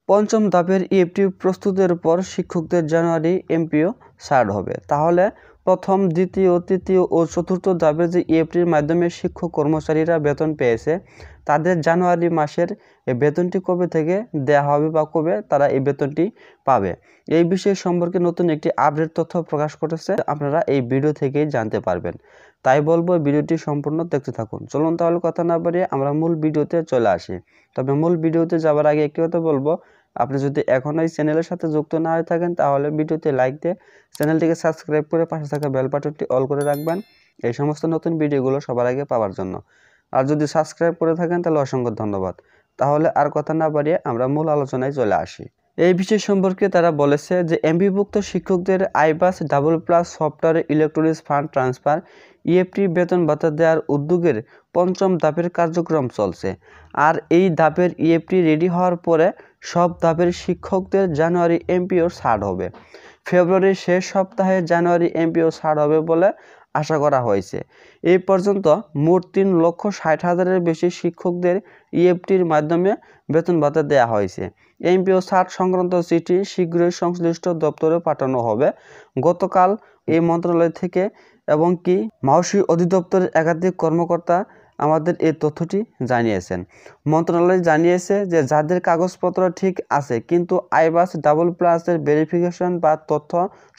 পঞ্চম ধাপের ইএফটি প্রস্তুতের পর শিক্ষকদের জানুয়ারি এমপিও ছাড় হবে। তাহলে প্রথম, দ্বিতীয়, তৃতীয় ও চতুর্থ ধাপের যে ইএফটির মাধ্যমে শিক্ষক কর্মচারীরা বেতন পেয়েছে তাদের জানুয়ারি মাসের এই বেতনটি কবে থেকে দেয়া হবে বা কবে তারা এই বেতনটি পাবে, এই বিষয় সম্পর্কে নতুন একটি আপডেট তথ্য প্রকাশ করেছে। আপনারা এই ভিডিও থেকেই জানতে পারবেন। তাই বলবো ভিডিওটি সম্পূর্ণ দেখতে থাকুন। চলুন তাহলে কথা না বাড়িয়ে আমরা মূল ভিডিওতে চলে আসি। তবে মূল ভিডিওতে যাওয়ার আগে একটি কথা বলবো, আপনি যদি এখনও এই চ্যানেলের সাথে যুক্ত না হয়ে থাকেন তাহলে ভিডিওতে লাইক দিয়ে চ্যানেলটিকে সাবস্ক্রাইব করে পাশে থাকা বেল বাটনটি অল করে রাখবেন এই সমস্ত নতুন ভিডিওগুলো সবার আগে পাওয়ার জন্য। আর যদি সাবস্ক্রাইব করে থাকেন তাহলে অসংখ্য ধন্যবাদ। তাহলে আর কথা না বাড়িয়ে আমরা মূল আলোচনায় চলে আসি। এই বিষয় সম্পর্কে তারা বলেছে যে এমপিভুক্ত শিক্ষকদের আইবাস double plus software electronics fund transfer EFT বেতন ভাতা দেওয়ার উদ্যোগের পঞ্চম ধাপের কার্যক্রম চলছে। আর এই ধাপের ইএফটি রেডি হওয়ার পরে সব ধাপের শিক্ষকদের জানুয়ারি এমপিও ছাড় হবে। ফেব্রুয়ারির শেষ সপ্তাহে জানুয়ারি এমপিও ছাড় হবে বলে আশা করা হয়েছে। এই পর্যন্ত মোট 3,60,000-এর বেশি শিক্ষকদের ইএফটির মাধ্যমে বেতন ভাতা দেওয়া হয়েছে। এমপিও ছাড় সংক্রান্ত চিঠি শীঘ্রই সংশ্লিষ্ট দপ্তরে পাঠানো হবে। গতকাল এই মন্ত্রণালয় থেকে এবং কি মাওসী অধিদপ্তরের একাধিক কর্মকর্তা আমাদের এই তথ্যটি জানিয়েছেন। মন্ত্রণালয় জানিয়েছে যে যাদের কাগজপত্র ঠিক আছে কিন্তু আইবাস ডাবল প্লাসের ভেরিফিকেশন বা তথ্য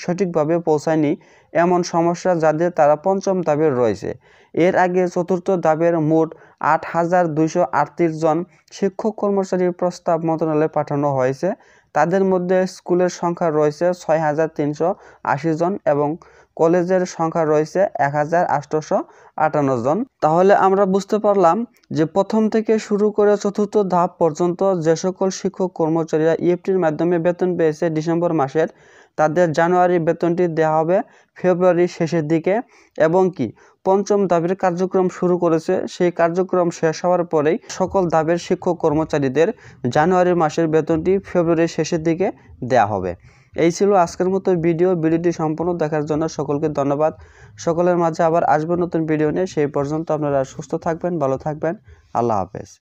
সঠিকভাবে পৌঁছায়নি এমন সমস্যা যাদের তারা পঞ্চম ধাপের রয়েছে। এর আগে চতুর্থ ধাপের মোট 8,238 জন শিক্ষক কর্মচারীর প্রস্তাব মন্ত্রণালয়ে পাঠানো হয়েছে। তাদের মধ্যে স্কুলের সংখ্যা রয়েছে 6,380 জন এবং কলেজের সংখ্যা রয়েছে 1,858 জন। তাহলে আমরা বুঝতে পারলাম যে প্রথম থেকে শুরু করে চতুর্থ ধাপ পর্যন্ত যে সকল শিক্ষক কর্মচারীরা ইএফটির মাধ্যমে বেতন পেয়েছে ডিসেম্বর মাসের তাদের জানুয়ারি বেতনটি দেওয়া হবে ফেব্রুয়ারির শেষের দিকে এবং কি পঞ্চম ধাপের কার্যক্রম শুরু করেছে সেই কার্যক্রম শেষ হওয়ার পরেই সকল ধাপের শিক্ষক কর্মচারীদের জানুয়ারি মাসের বেতনটি ফেব্রুয়ারির শেষের দিকে দেওয়া হবে। এই ছিল আজকের মতো ভিডিওটি সম্পূর্ণ দেখার জন্য সকলকে ধন্যবাদ। সকলের মাঝে আবার আসবে নতুন ভিডিও নিয়ে। সেই পর্যন্ত আপনারা সুস্থ থাকবেন, ভালো থাকবেন। আল্লাহ হাফেজ।